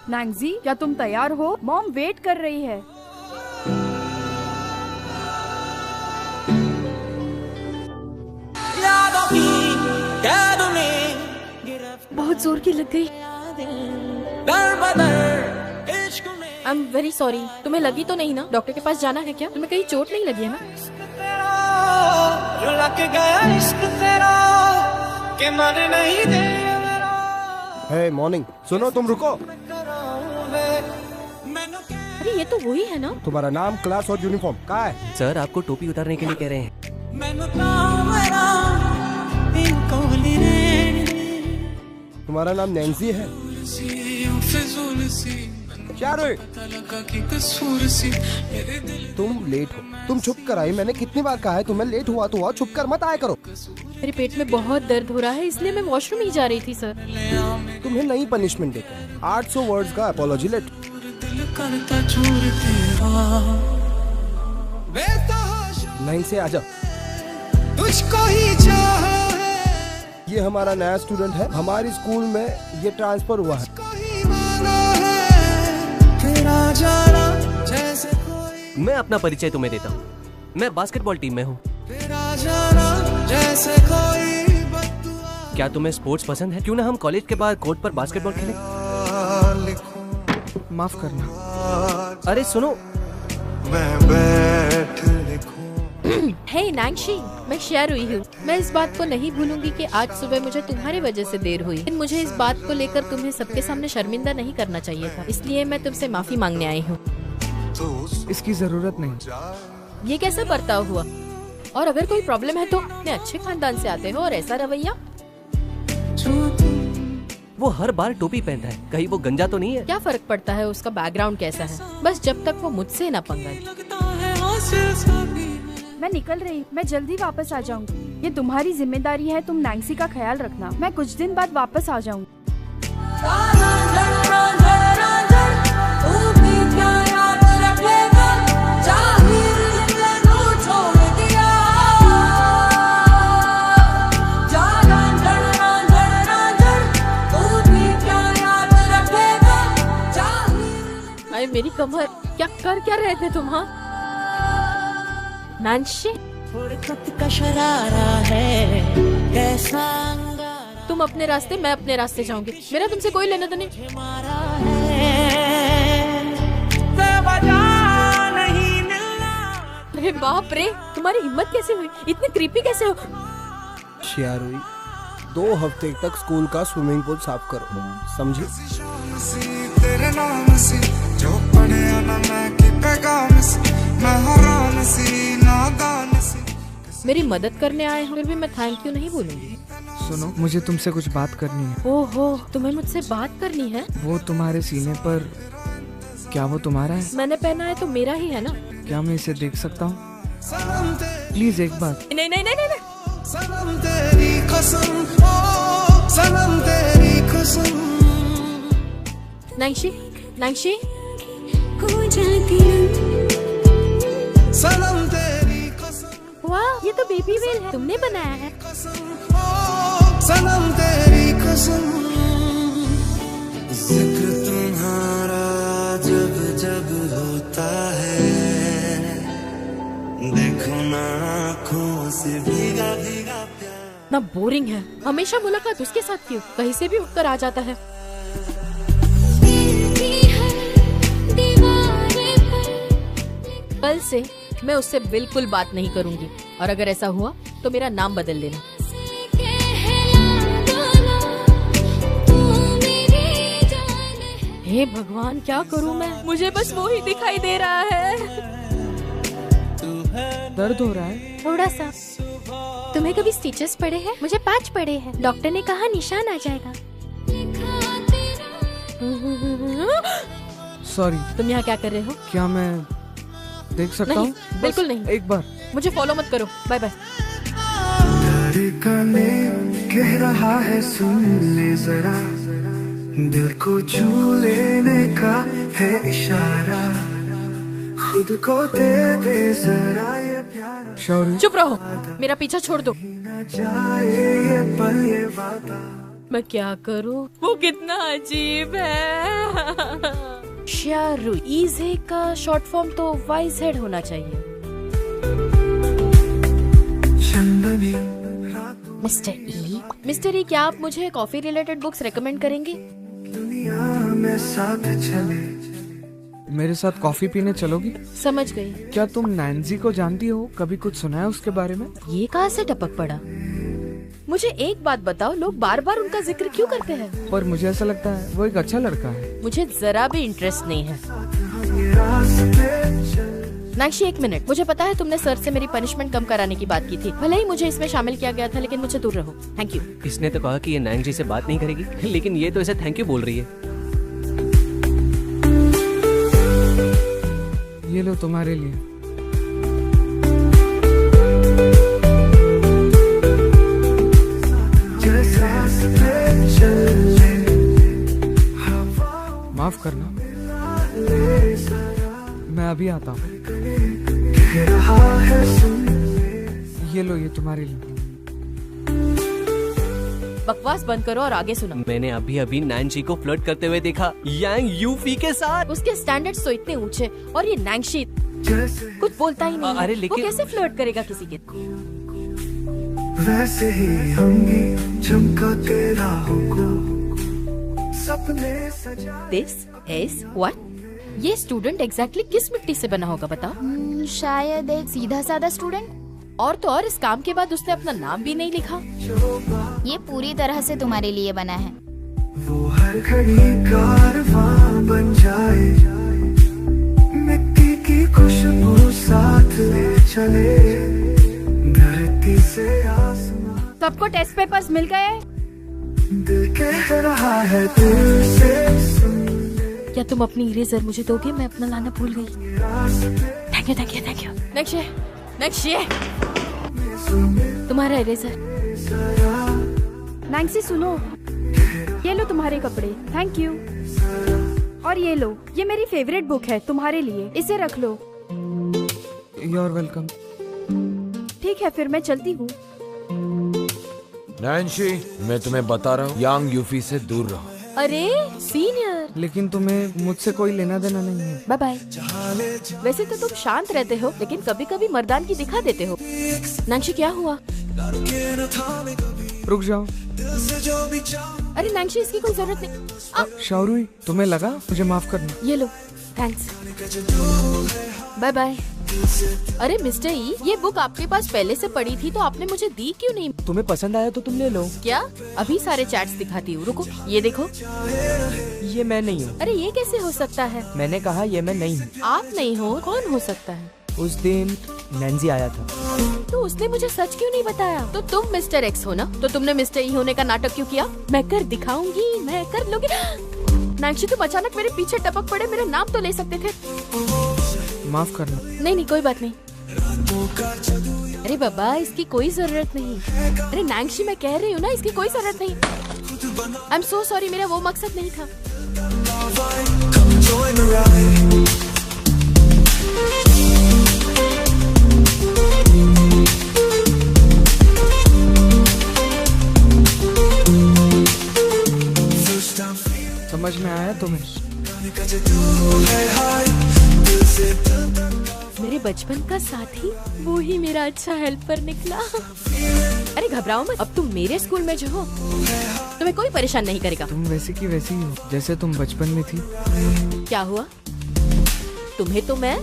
Nancy, क्या तुम तैयार हो? मॉम वेट कर रही है। बहुत जोर की लग गई। I am very sorry. तुम्हें लगी तो नहीं ना? डॉक्टर के पास जाना है क्या? तुम्हें कहीं चोट नहीं लगी है ना? हे मॉर्निंग, सुनो तुम रुको। अरे ये तो वही है ना? तुम्हारा नाम, क्लास और यूनिफॉर्म कहाँ है? सर आपको टोपी उतारने के लिए कह रहे हैं। तुम्हारा नाम नैंसी है? क्या रे? तुम लेट हो। तुम छुप कर आई। मैंने कितनी बार कहा है तुम्हें लेट हुआ तो हुआ, छुप कर मत आया करो। मेरे पेट में बहुत दर्द हो रहा है, इसलिए मैं वॉशरूम ही जा रही थी सर। तुम्हें नई पनिशमेंट देते हैं। 800 वर्ड्स का अपॉलॉजी लेटर। नहीं से आ जाओ। ये हमारा नया स्टूडेंट है। हमारी स्कूल में ये ट्रांसफर हुआ है। मैं अपना परिचय तुम्हें देता हूँ। मैं बास्केटबॉल टीम में हूँ। क्या तुम्हें स्पोर्ट्स पसंद है? क्यों ना हम कॉलेज के बाद कोर्ट पर बास्केटबॉल खेलें? माफ करना। अरे सुनो। हे नैंसी, मैं शेयर हुई हूँ। मैं इस बात को नहीं भूलूंगी कि आज सुबह मुझे तुम्हारी वजह से देर हुई। लेकिन मुझे इस बात को लेकर तुम्हें सबके सामने शर्मिंदा नहीं करना चाहिए था, इसलिए मैं तुमसे माफी मांगने आई हूँ। इसकी जरूरत नहीं। ये कैसा बर्ताव हुआ? और अगर कोई प्रॉब्लम है तो अपने अच्छे खानदान से आते हो और ऐसा रवैया? वो हर बार टोपी पहनता है, कहीं वो गंजा तो नहीं है? क्या फर्क पड़ता है उसका बैकग्राउंड कैसा है, बस जब तक वो मुझसे ना पंगा ले। मैं निकल रही, मैं जल्दी वापस आ जाऊंगी। ये तुम्हारी जिम्मेदारी है, तुम नैंसी का ख्याल रखना। मैं कुछ दिन बाद वापस आ जाऊंगी। अरे मेरी कमर, क्या रहे थे तुम? हाँ नैंसी, का शरारा है कैसा तुम अपने रास्ते, मैं अपने रास्ते जाऊंगी। मेरा तुमसे कोई लेना तो नहीं। अरे बाप रे, तुम्हारी हिम्मत कैसे हुई? इतने क्रीपी कैसे हो? शियारुई, 2 हफ्ते तक स्कूल का स्विमिंग पूल साफ करो, समझी? तेरे नाम से जो पढ़े ना मैं की पैगाम से, मैं हराम सी नादान सी। मेरी मदद करने आए हो, फिर भी मैं थैंक यू नहीं बोलूंगी। सुनो, मुझे तुमसे कुछ बात करनी है। ओहो, तुम्हें मुझसे बात करनी है? वो तुम्हारे सीने पर, क्या वो तुम्हारा है? मैंने पहना है तो मेरा ही है ना। क्या मैं इसे देख सकता हूँ? प्लीज एक बार। नहीं नहीं नहीं नहीं। सनम तेरी कसम, ओ सनम तेरी कसम। नैंसी, नैंसी, सनम तेरी कसम, वाह, ये तो बेबी वेल है, तुमने बनाया है। ओ सनम तेरी कसम। जिक्र तुम्हारा जब जब होता है, देखो ना आँखों से भीगा भीगा प्यार। ना बोरिंग है, हमेशा मुलाकात उसके साथ क्यों? कहीं से भी उठकर आ जाता है। कल से मैं उससे बिल्कुल बात नहीं करूंगी, और अगर ऐसा हुआ तो मेरा नाम बदल देना। हे भगवान, क्या करूं मैं? मुझे बस वो ही दिखाई दे रहा है। दर्द हो रहा है? थोड़ा सा। तुम्हें कभी स्टिचेस पड़े हैं? मुझे 5 पड़े हैं। डॉक्टर ने कहा निशान आ जाएगा। सॉरी। तुम यहाँ क्या कर रहे हो? क्या मैं देख सकता हूँ? बिल्कुल नहीं। एक बार। मुझे फॉलो मत करो। Bye bye. धड़कने कह रहा है सुन ले जरा, दिल को छू लेने का है इशारा, खुद को दे दे जरा ये प्यारा। शौर्य, चुप रहो, मेरा पीछा छोड़ दो। न जाए ये पल ये वादा। मैं क्या करूं? वो कितना अजीब है। शायरुई, ईजे का शॉर्ट फॉर्म तो वाइज हेड होना चाहिए। मिस्टर ई, क्या आप मुझे कॉफी रिलेटेड बुक्स रेकमेंड करेंगे? दुनिया में साथ चले। मेरे साथ कॉफी पीने चलोगी? समझ गई। क्या तुम नैन्सी को जानती हो? कभी कुछ सुना है उसके बारे में? ये कहाँ से टपक पड़ा? मुझे एक बात बताओ, लोग बार बार उनका जिक्र क्यों करते हैं? पर मुझे ऐसा लगता है वो एक अच्छा लड़का है। मुझे जरा भी इंटरेस्ट नहीं है। नाक्षी, एक मिनट। मुझे पता है तुमने सर से मेरी पनिशमेंट कम कराने की बात की थी। भले ही मुझे इसमें शामिल किया गया था, लेकिन मुझे दूर रहो। Thank you. इसने तो कहा कि ये नैंग जी से बात नहीं करेगी, लेकिन ये तो इसे थैंक यू बोल रही है। ये लो तुम्हारे लिए। माफ करना, मैं अभी आता हूँ। ये लो, ये तुम्हारे लिए। बकवास बंद करो और आगे सुनो। मैंने अभी अभी नैंग को फ्लर्ट करते हुए देखा यांग यूफी के साथ। उसके स्टैंडर्ड्स तो इतने ऊंचे, और ये नांगशी कुछ बोलता ही नहीं है। अरे लेकिन वो कैसे फ्लर्ट करेगा किसी के? वैसे ही होंगी चमका तेरा हुक्म, सपने सजा। This is what? ये स्टूडेंट एग्जैक्टली किस मिट्टी से बना होगा बताओ? शायद एक सीधा साधा स्टूडेंट। और तो और इस काम के बाद उसने अपना नाम भी नहीं लिखा। ये पूरी तरह से तुम्हारे लिए बना है। वो हर घड़ी कारवां बन जाए, मिट्टी की खुशबू साथ ले चले, धरती से आसमां। सबको टेस्ट पेपर्स मिल गए? दिल कह रहा है दिल से सुन। क्या तुम अपनी इरेजर मुझे दोगे? मैं अपना लाना भूल गई। Thank you, thank you, thank you. Next ये तुम्हारा इरेजर। नैंसी सुनो, ये लो तुम्हारे कपड़े। Thank you. और ये लो, ये मेरी फेवरेट बुक है तुम्हारे लिए, इसे रख लो। You are welcome. ठीक है, फिर मैं चलती हूँ। नैंसी, मैं तुम्हें बता रहा हूँ, यांग यूफी से दूर रहो। अरे सीनियर, लेकिन तुम्हें मुझसे कोई लेना देना नहीं है। Bye bye. वैसे तो तुम शांत रहते हो, लेकिन कभी कभी मर्दान की दिखा देते हो। नांक्षी, क्या हुआ? रुक जाओ। अरे नांक्षी, इसकी कोई जरूरत नहीं। शायरुई, तुम्हें लगा? मुझे माफ करना। ये लो, थैंक्स। Bye bye. अरे मिस्टर ई, ये बुक आपके पास पहले से पड़ी थी तो आपने मुझे दी क्यों नहीं? तुम्हें पसंद आया तो तुम ले लो। क्या? अभी सारे चैट्स दिखाती हूँ, रुको। ये देखो। ये मैं नहीं हूँ। अरे ये कैसे हो सकता है? मैंने कहा ये मैं नहीं हूँ। आप नहीं हो? कौन हो सकता है? उस दिन नैंसी आया था। तो उसने मुझे सच क्यों नहीं बताया? तो तुम मिस्टर एक्स हो ना? तो तुमने मिस्टर ई होने का नाटक क्यों किया? मैं कर दिखाऊंगी, मैं कर लूंगी। नांक्षी, तुम अचानक मेरे पीछे टपक पड़े, मेरा नाम तो ले सकते थे। माफ करना। नहीं, कोई बात नहीं। अरे बाबा, इसकी कोई जरूरत नहीं। अरे नांक्षी, मैं कह रही हूँ ना, इसकी कोई जरूरत नहीं। आई एम सो सॉरी, मेरा वो मकसद नहीं था। समझ में आया तुम्हें? मेरे बचपन का साथी, वो ही मेरा अच्छा हेल्पर निकला। अरे घबराओ मत, अब तुम मेरे स्कूल में जो हो, तुम्हें कोई परेशान नहीं करेगा। तुम वैसी की वैसी ही हो जैसे तुम बचपन में थी। क्या हुआ? तुम्हें तो मैं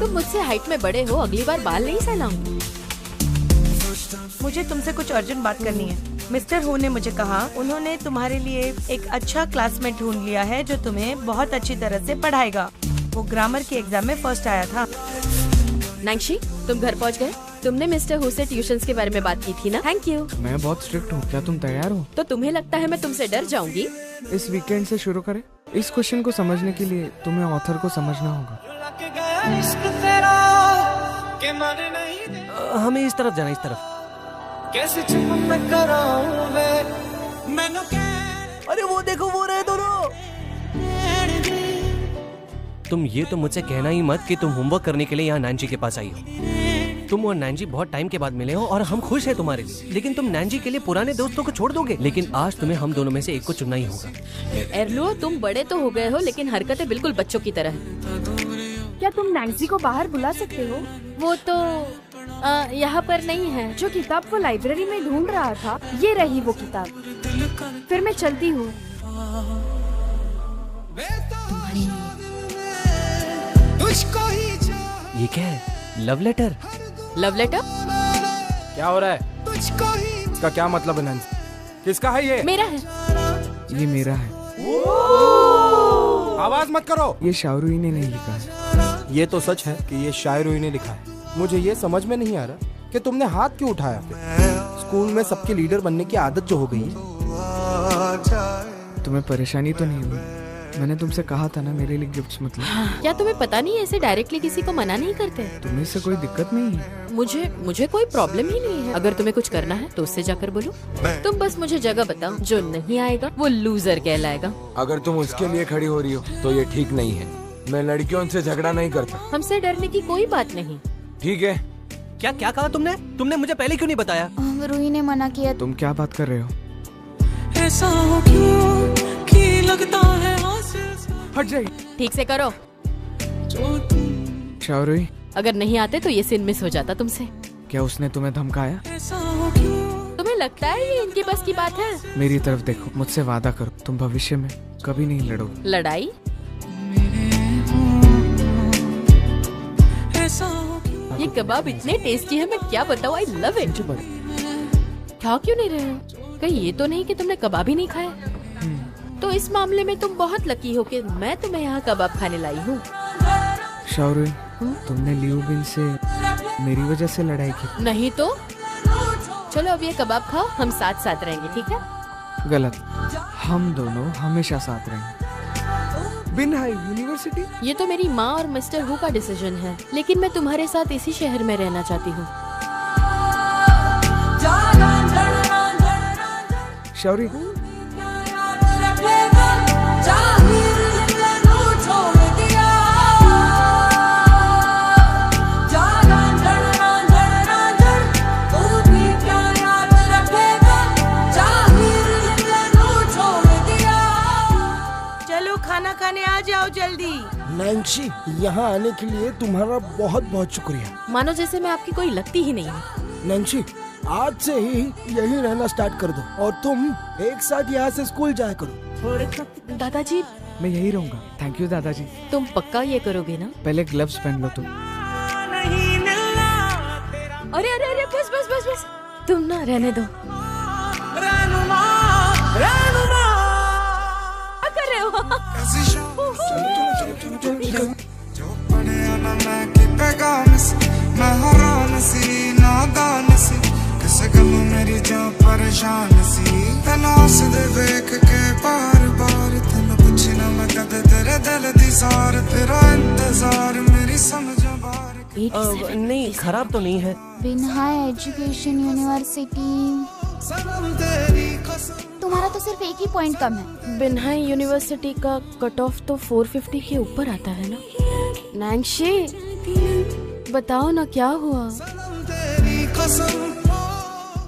तुम मुझसे हाइट में बड़े हो, अगली बार बाल नहीं सहलाऊंगी। मुझे तुमसे कुछ अर्जेंट बात करनी है। मिस्टर हो ने मुझे कहा उन्होंने तुम्हारे लिए एक अच्छा क्लासमेट ढूंढ लिया है जो तुम्हें बहुत अच्छी तरह से पढ़ाएगा। वो ग्रामर के एग्जाम में फर्स्ट आया था। नांक्षी, तुम घर पहुंच गए? तुमने मिस्टर हो से ट्यूशंस के बारे में बात की थी ना? Thank you. मैं बहुत स्ट्रिक्ट हूँ, क्या तुम तैयार हो? तो तुम्हें लगता है मैं तुमसे डर जाऊंगी? इस वीकेंड से शुरू करें। इस क्वेश्चन को समझने के लिए तुम्हें ऑथर को समझना होगा। हमें इस तरफ जाना, इस तरफ। कैसे चुप मैं कराऊं मैं अरे वो देखो, वो रहे दोनों। तुम ये तो मुझसे कहना ही मत कि तुम होमवर्क करने के लिए यहाँ नैंजी के पास आई हो। तुम और नैंजी बहुत टाइम के बाद मिले हो और हम खुश हैं तुम्हारे लिए, लेकिन तुम नैंजी के लिए पुराने दोस्तों को छोड़ दोगे। लेकिन आज तुम्हें हम दोनों में से एक को चुनना ही होगा। एर्लो, तुम बड़े तो हो गए हो लेकिन हरकतें बिल्कुल बच्चों की तरह है। क्या तुम नैंसी को बाहर बुला सकते हो? वो तो यहाँ पर नहीं है। जो किताब वो लाइब्रेरी में ढूंढ रहा था, ये रही वो किताब। फिर मैं चलती हूँ। ये क्या है? Love letter? Love letter? क्या हो रहा है? इसका क्या मतलब है नैंसी? किसका है ये? मेरा है। ये मेरा है। आवाज मत करो। ये शाहरुई ने नहीं लिखा है। ये तो सच है कि ये शायरुई ने लिखा है। मुझे ये समझ में नहीं आ रहा कि तुमने हाथ क्यों उठाया। स्कूल में सबके लीडर बनने की आदत जो हो गई है। तुम्हें परेशानी तो नहीं हुई? मैंने तुमसे कहा था ना मेरे लिए गिफ्ट्स मत लो। क्या तुम्हें पता नहीं ऐसे डायरेक्टली किसी को मना नहीं करते? तुम्हें से कोई दिक्कत नहीं है? मुझे कोई प्रॉब्लम ही नहीं है। अगर तुम्हें कुछ करना है तो उससे जाकर बोलो। तुम बस मुझे जगह बताओ। जो नहीं आएगा वो लूजर कहलाएगा। अगर तुम उसके लिए खड़ी हो रही हो तो ये ठीक नहीं है। मैं लड़कियों से झगड़ा नहीं करता। हमसे डरने की कोई बात नहीं। ठीक है। क्या क्या कहा तुमने? तुमने मुझे पहले क्यों नहीं बताया? रूही ने मना किया। तुम क्या बात कर रहे हो? ऐसा हो क्यों कि लगता है हट जाइए। ठीक से करो। शाहरुई, अगर नहीं आते तो ये सीन मिस हो जाता तुमसे। क्या उसने तुम्हें धमकाया? तुम्हें लगता है ये इनके बस की बात है? मेरी तरफ देखो, मुझसे वादा करो तुम भविष्य में कभी नहीं लड़ोगे। लड़ाई? ये कबाब इतने टेस्टी है, मैं क्या बताऊँ। I love it. खा क्यों नहीं रहे हो? कहीं ये तो नहीं कि तुमने कबाब ही नहीं खाया? तो इस मामले में तुम बहुत लकी हो कि मैं तुम्हें यहाँ कबाब खाने लाई हूँ। शाहरुई, तुमने लियू बिन से मेरी वजह से लड़ाई की? नहीं तो। चलो अब ये कबाब खाओ, हम साथ साथ रहेंगे, ठीक है? गलत। हम दोनों हमेशा साथ रहेंगे। बिन हाई यूनिवर्सिटी? ये तो मेरी माँ और मिस्टर हु का डिसीजन है, लेकिन मैं तुम्हारे साथ इसी शहर में रहना चाहती हूँ। शाहरुई, चलो खाना खाने आ जाओ जल्दी। नैंसी, यहाँ आने के लिए तुम्हारा बहुत बहुत शुक्रिया। मानो जैसे मैं आपकी कोई लगती ही नहीं है। नैंसी, आज से ही यही रहना स्टार्ट कर दो और तुम एक साथ यहाँ से स्कूल जाया करो। दादाजी, मैं यही रहूंगा। थैंक यू दादाजी। तुम पक्का ये करोगे ना? पहले ग्लव्स पहन लो तुम। अरे अरे अरे, बस बस बस बस, तुम ना रहने दो। क्या कर रहे हो? मेरी जान परेशान सी तलाश दे देख के बार बार तन कुछ न मदद तेरे दिल दी सार तेरा इंतजार मेरी समझ बार। नहीं, खराब तो नहीं है। Binha education university. तुम्हारा तो सिर्फ एक ही पॉइंट कम है। बिन्हा यूनिवर्सिटी का कट ऑफ तो 450 के ऊपर आता है ना। नैंशी, बताओ ना क्या हुआ?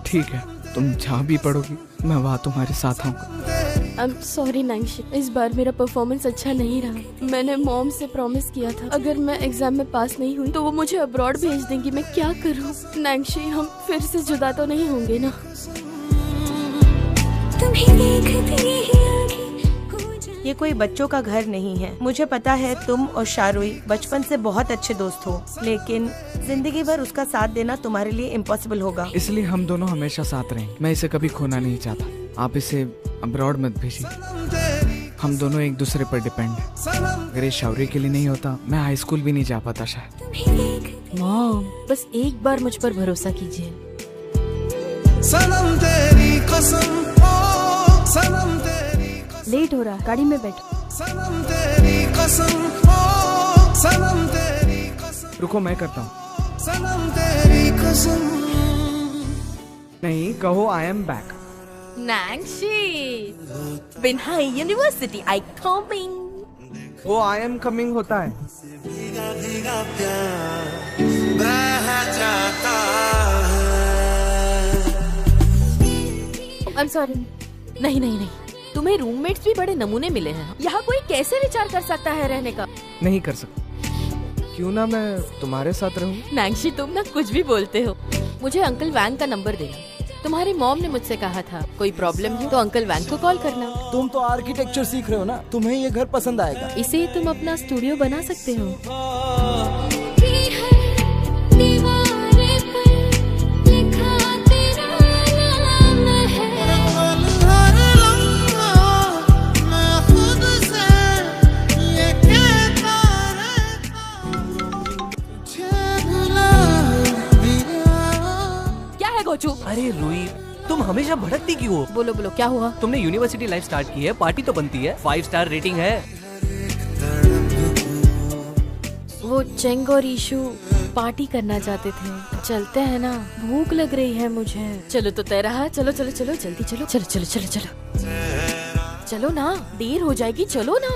ठीक है, तुम जहाँ भी पढ़ोगी मैं वहाँ तुम्हारे साथ आऊंगा। I'm sorry नैंशी, इस बार मेरा परफॉर्मेंस अच्छा नहीं रहा। मैंने मॉम से प्रॉमिस किया था अगर मैं एग्जाम में पास नहीं हुई तो वो मुझे अब्रॉड भेज देंगी। मैं क्या करूँ? नैंशी, हम फिर से जुदा तो नहीं होंगे ना? ये कोई बच्चों का घर नहीं है। मुझे पता है तुम और शाहरुई बचपन से बहुत अच्छे दोस्त हो, लेकिन जिंदगी भर उसका साथ देना तुम्हारे लिए इम्पॉसिबल होगा। इसलिए हम दोनों हमेशा साथ रहें। मैं इसे कभी खोना नहीं चाहता। आप इसे अब्रॉड मत भेजिए। हम दोनों एक दूसरे पर डिपेंड हैं। अगर ये शाहरुई के लिए नहीं होता मैं हाई स्कूल भी नहीं जा पाता शायद। मॉम, बस एक बार मुझ पर भरोसा कीजिए। सनम तेरी कसम, ओ सनम तेरी कसम। लेट हो रहा, गाड़ी में बैठो। सनम तेरी कसम, ओ सनम तेरी कसम। रुको, मैं करता हूँ। सनम तेरी कसम। नहीं, कहो I am back. Nancy, Binhai university I coming. वो आई एम कमिंग होता है। I'm sorry। नहीं नहीं नहीं, तुम्हें रूममेट्स भी बड़े नमूने मिले हैं। यहाँ कोई कैसे विचार कर सकता है रहने का? नहीं कर सकता। क्यों ना मैं तुम्हारे साथ रहूं? नैंशी, तुम ना कुछ भी बोलते हो। मुझे अंकल वैंग का नंबर देना। तुम्हारी मॉम ने मुझसे कहा था कोई प्रॉब्लम हो तो अंकल वैंग को कॉल करना। तुम तो आर्किटेक्चर सीख रहे हो ना, तुम्हें ये घर पसंद आएगा। इसे तुम अपना स्टूडियो बना सकते हो। अरे रूही, तुम हमेशा भड़कती क्यों हो? बोलो बोलो, क्या हुआ? तुमने यूनिवर्सिटी लाइफ स्टार्ट की है, पार्टी तो बनती है, 5 स्टार रेटिंग है। वो चेंग और ईशु पार्टी करना चाहते थे। चलते हैं ना, भूख लग रही है मुझे। चलो तो तय रहा, चलो चलो चलो जल्दी चलो, चलो चलो चलो चलो चलो ना, देर हो जाएगी, चलो ना।